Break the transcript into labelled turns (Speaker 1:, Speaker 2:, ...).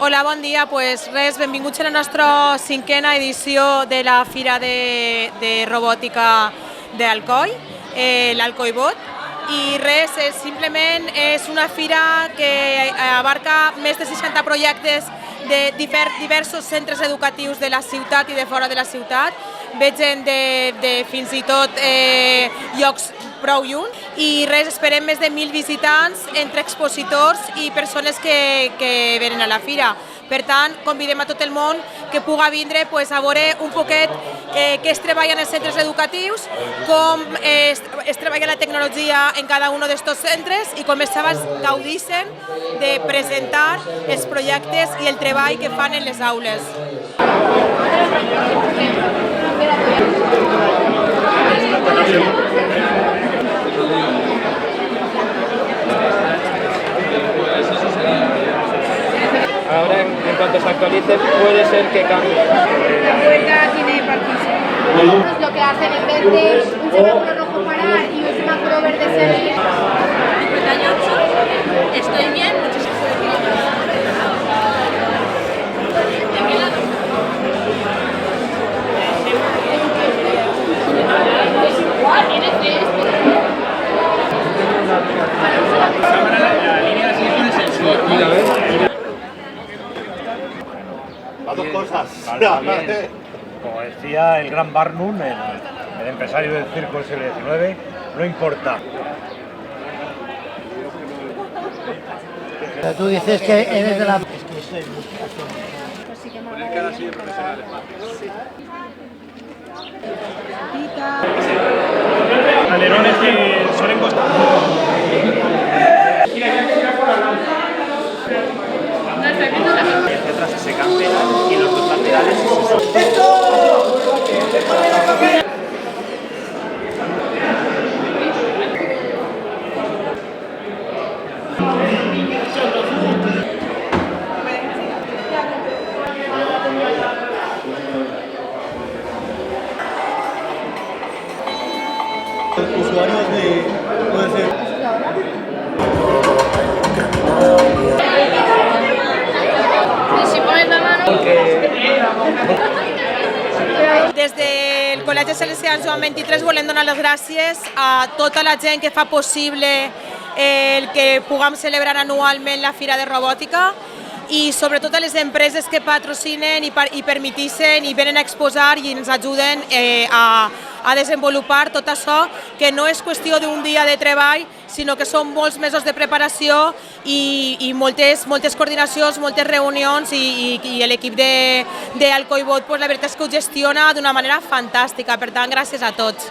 Speaker 1: Hola, bon dia. Benvinguts a la nostra cinquena edició de la Fira de Robòtica d'Alcoi, l'Alcoibot. I simplement és una fira que abarca més de 60 projectes de diversos centres educatius de la ciutat i de fora de la ciutat. Veig gent de fins i tot llocs prou lluny i esperem més de 1.000 visitants entre expositors i persones que venen a la fira. Per tant, convidem a tot el món que pugui vindre a veure un poquet què es treballa en els centres educatius, com es treballa la tecnologia en cada un d'aquests centres i com els xavals gaudeixen de presentar els projectes i el treball que fan en les aules.
Speaker 2: Ahora, en cuanto se actualice, puede ser que cambie.
Speaker 3: La puerta tiene partición. Lo que hacen en vez de un semáforo rojo parar y un semáforo verde seguir.
Speaker 4: 58, estoy bien, muchísimas
Speaker 5: Las dos cosas.
Speaker 6: Como decía el gran Barnum, el empresario del circo del siglo XIX, no importa.
Speaker 7: Pero tú dices que eres de la...
Speaker 2: Poner cada silla profesional es fácil.
Speaker 6: Alerones que suelen costar.
Speaker 2: Hacia atrás se cancelan y los dos laterales se
Speaker 5: Usuarios de... puede ser...
Speaker 3: Si pones la mano...
Speaker 1: Des del Col·legi Salesians Joan 23 volem donar les gràcies a tota la gent que fa possible el que puguem celebrar anualment la Fira de Robòtica i sobretot a les empreses que patrocinen i permetixen i venen a exposar i ens ajuden a desenvolupar tot això, que no és qüestió d'un dia de treball, sinó que són molts mesos de preparació i moltes coordinacions, moltes reunions i l'equip d'Alcoibot la veritat és que ho gestiona d'una manera fantàstica. Per tant, gràcies a tots.